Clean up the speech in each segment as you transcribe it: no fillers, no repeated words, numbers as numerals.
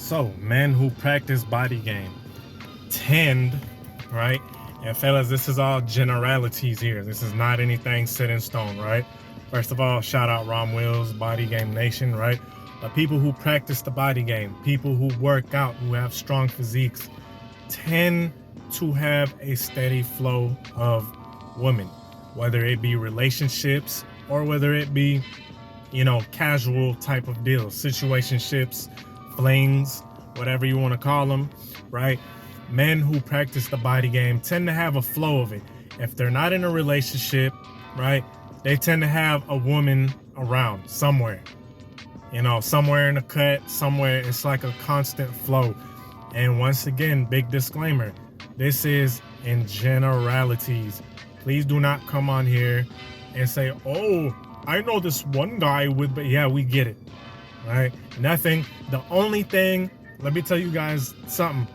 So, men who practice body game tend, right? And fellas, this is all generalities here. This is not anything set in stone, right? First of all, shout out Rom Wills, Body Game Nation, right? But people who practice the body game, people who work out, who have strong physiques, tend to have a steady flow of women, whether it be relationships or whether it be, casual type of deals, situationships, flings, whatever you want to call them, right? Men who practice the body game tend to have a flow of it. If they're not in a relationship, right, they tend to have a woman around somewhere, somewhere in the cut, somewhere. It's like a constant flow. And once again, big disclaimer, this is in generalities. Please do not come on here and say, oh, I know this one guy with, but yeah, we get it, right? Nothing. The only thing, let me tell you guys something.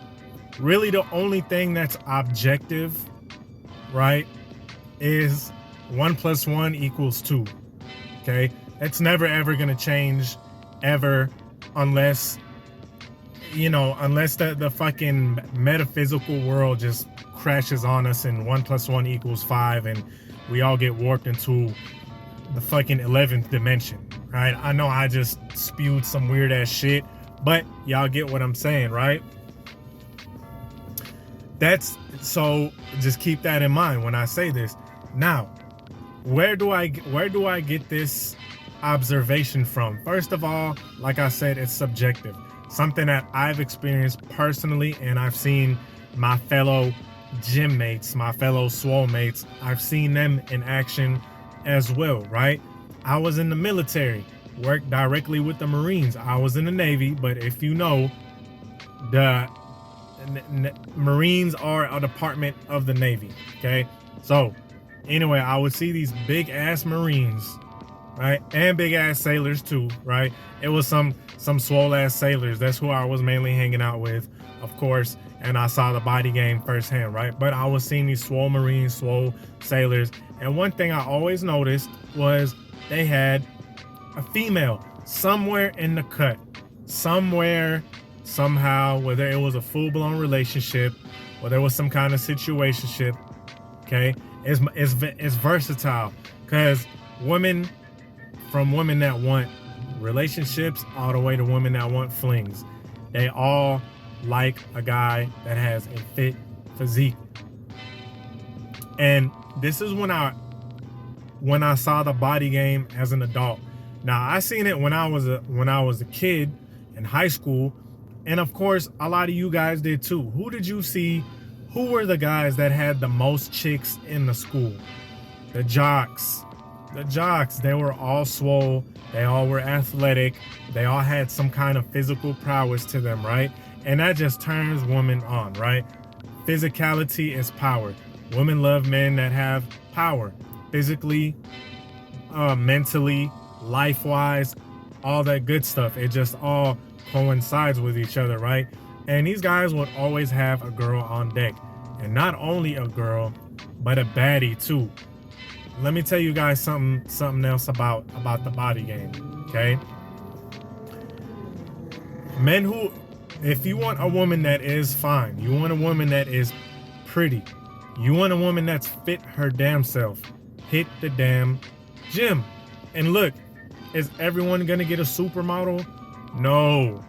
Really, the only thing that's objective, right, is 1 + 1 = 2. Okay, it's never ever gonna change, ever, unless the fucking metaphysical world just crashes on us and 1 + 1 = 5, and we all get warped into the fucking 11th dimension, right? I know I just spewed some weird ass shit, but y'all get what I'm saying, right? That's so, just keep that in mind when I say this. Now, where do I get this observation from? First of all, like I said, it's subjective. Something that I've experienced personally, and I've seen my fellow gym mates, my fellow swole mates, I've seen them in action as well, right? I was in the military, worked directly with the Marines. I was in the Navy, but if you know, the Marines are a department of the Navy, okay? So anyway, I would see these big ass Marines, right, and big ass sailors too, right? It was some swole ass sailors. That's who I was mainly hanging out with, of course, and I saw the body game firsthand, right? But I was seeing these swole Marines, swole sailors, and one thing I always noticed was they had a female somewhere in the cut, somewhere, somehow, whether it was a full-blown relationship or there was some kind of situationship, okay? It's versatile, because women that want relationships all the way to women that want flings, they all like a guy that has a fit physique. And this is when I saw the body game as an adult. Now, I seen it when I was a kid in high school, and of course a lot of you guys did too. Who did you see? Who were the guys that had the most chicks in the school? The jocks. They were all swole. They all were athletic. They all had some kind of physical prowess to them, right? And that just turns women on, right? Physicality is power. Women love men that have power, physically, mentally, life-wise, all that good stuff. It just all coincides with each other, right? And these guys would always have a girl on deck, and not only a girl, but a baddie too. Let me tell you guys something else about the body game, okay? Men who, if you want a woman that is fine, you want a woman that is pretty, you want a woman that's fit her damn self, hit the damn gym. And look, is everyone gonna get a supermodel? No,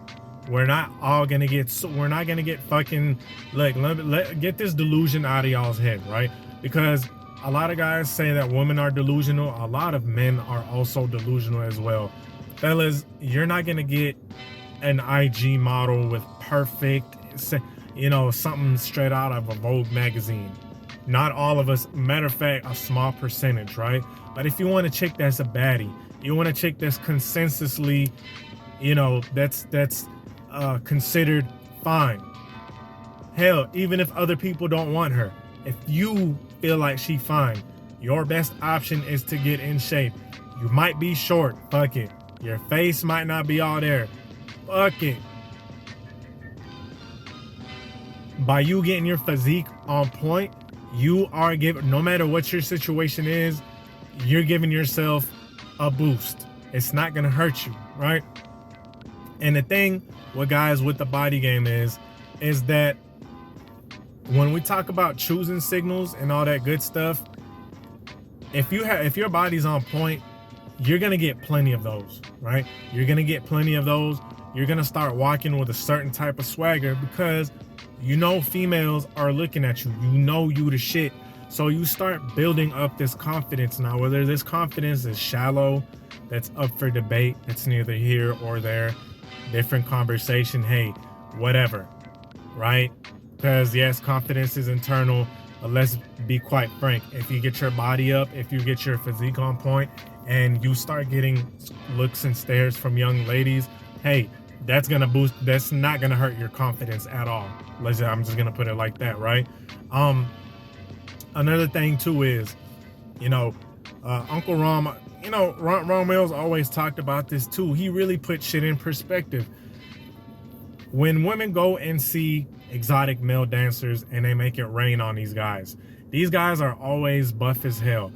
we're not all gonna get. We're not gonna get fucking. Look, get this delusion out of y'all's head, right? Because a lot of guys say that women are delusional. A lot of men are also delusional as well. Fellas, you're not gonna get an IG model with perfect, something straight out of a Vogue magazine. Not all of us. Matter of fact, a small percentage, right? But if you want a chick that's a baddie, you want a chick that's consensusly, that's considered fine. Hell, even if other people don't want her, if you feel like she fine, your best option is to get in shape. You might be short, fuck it. Your face might not be all there, fuck it. By you getting your physique on point, you are giving, no matter what your situation is, you're giving yourself a boost. It's not gonna hurt you, right? And the thing with guys with the body game is that when we talk about choosing signals and all that good stuff, if your body's on point, you're gonna get plenty of those, right? You're gonna get plenty of those. You're gonna start walking with a certain type of swagger because you know females are looking at you. You know you the shit. So you start building up this confidence. Now, whether this confidence is shallow, that's up for debate, it's neither here or there, different conversation, hey, whatever, right? Because yes, confidence is internal, but let's be quite frank. If you get your body up, if you get your physique on point, and you start getting looks and stares from young ladies, hey, that's gonna boost, that's not gonna hurt your confidence at all. I'm just gonna put it like that, right? Another thing too is, Uncle Rom, Ron Mills always talked about this too. He really put shit in perspective. When women go and see exotic male dancers and they make it rain on these guys are always buff as hell.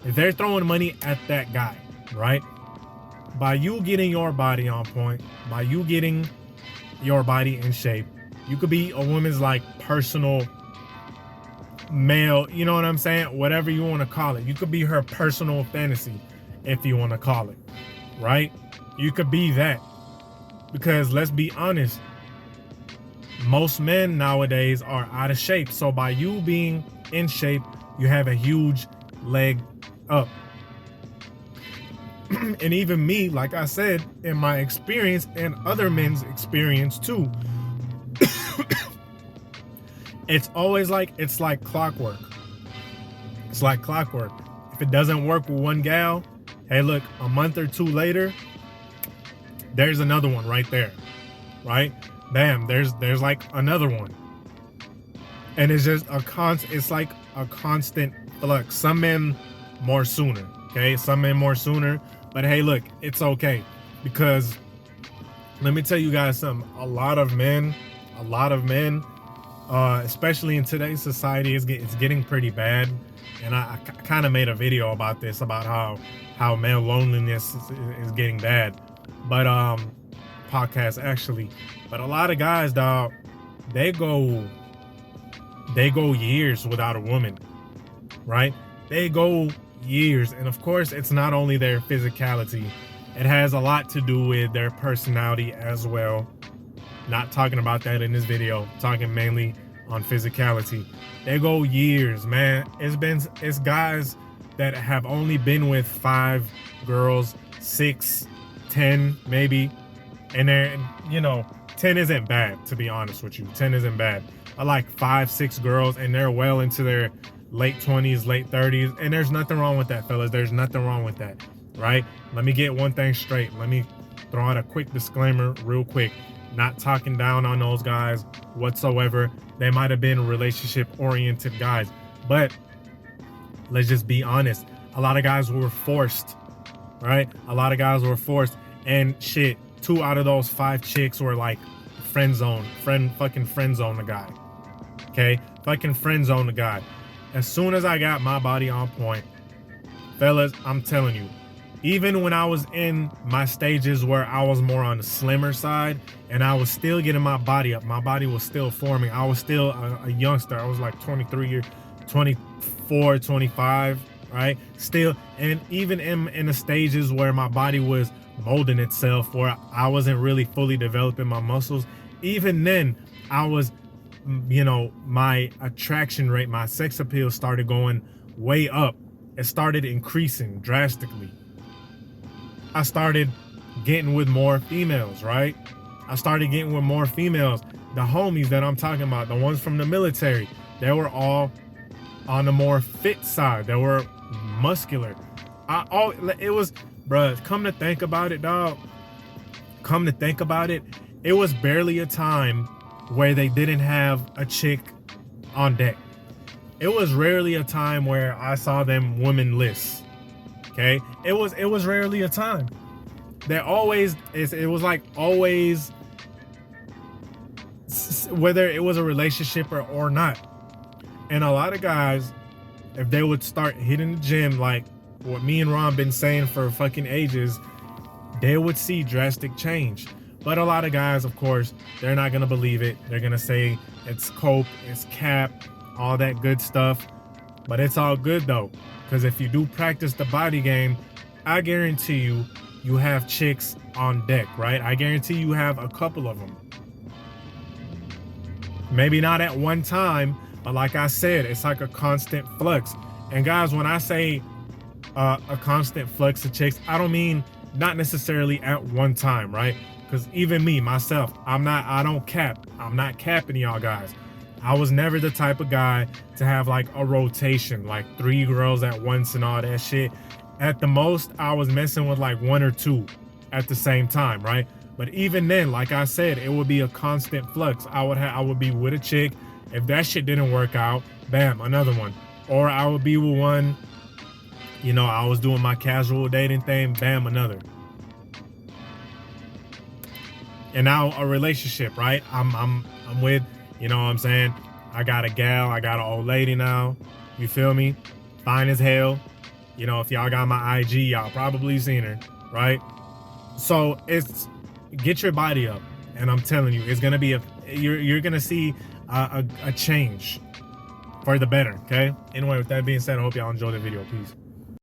If they're throwing money at that guy, right? By you getting your body on point, by you getting your body in shape, you could be a woman's like personal male, you know what I'm saying? Whatever you want to call it. You could be her personal fantasy, if you want to call it, right? You could be that. Because let's be honest, most men nowadays are out of shape. So by you being in shape, you have a huge leg up. And even me, like I said, in my experience and other men's experience too, it's like clockwork. It's like clockwork. If it doesn't work with one gal, hey, look, a month or two later, there's another one right there, right? Bam, there's like another one. And it's just it's like a constant flux. Some men more sooner, okay? Some men more sooner, but hey, look, it's okay. Because let me tell you guys something, a lot of men, especially in today's society, it's getting pretty bad. And I kind of made a video about this, about how male loneliness is getting bad. But podcast actually. But a lot of guys, dog, they go years without a woman, right? They go years. And of course, it's not only their physicality, it has a lot to do with their personality as well. Not talking about that in this video, talking mainly on physicality. They go years, man. It's guys that have only been with 5 girls, 6, 10 maybe, and they're, 10 isn't bad, to be honest with you. 10 isn't bad. I like 5, 6 girls, and they're well into their late 20s, late 30s, and there's nothing wrong with that, fellas. There's nothing wrong with that, right? Let me get one thing straight. Let me throw out a quick disclaimer real quick. Not talking down on those guys whatsoever. They might have been relationship-oriented guys, but let's just be honest. A lot of guys were forced, right? A lot of guys were forced, and shit, 2 out of those 5 chicks were like fucking friend zone the guy. Okay? Fucking friend zone the guy. As soon as I got my body on point, fellas, I'm telling you, even when I was in my stages where I was more on the slimmer side and I was still getting my body up, my body was still forming. I was still a youngster. I was like 24, 25, right? Still, and even in the stages where my body was molding itself, where I wasn't really fully developing my muscles, even then I was, my attraction rate, my sex appeal started going way up. It started increasing drastically. I started getting with more females, right? I started getting with more females. The homies that I'm talking about, the ones from the military, they were all on the more fit side. They were muscular. It was, bruh, come to think about it, dog. Come to think about it, it was barely a time where they didn't have a chick on deck. It was rarely a time where I saw them womenless. Okay, it was rarely a time. It was like always, whether it was a relationship or not. And a lot of guys, if they would start hitting the gym, like what me and Ron been saying for fucking ages, they would see drastic change. But a lot of guys, of course, they're not gonna believe it. They're gonna say it's cope, it's cap, all that good stuff. But it's all good though, because if you do practice the body game, I guarantee you, you have chicks on deck, right? I guarantee you have a couple of them. Maybe not at one time, but like I said, it's like a constant flux. And guys, when I say a constant flux of chicks, I don't mean not necessarily at one time, right? Because even me, myself, I don't cap. I'm not capping y'all guys. I was never the type of guy to have like a rotation, like 3 girls at once and all that shit. At the most, I was messing with like 1 or 2 at the same time, right? But even then, like I said, it would be a constant flux. I would be with a chick. If that shit didn't work out, bam, another one. Or I would be with one, you know, I was doing my casual dating thing, bam, another. And now a relationship, right? I'm with, you know what I'm saying? I got a gal, I got an old lady now. You feel me? Fine as hell. You know, if y'all got my IG, y'all probably seen her, right? So it's, get your body up. And I'm telling you, it's gonna be you're gonna see a change for the better, okay? Anyway, with that being said, I hope y'all enjoyed the video. Peace.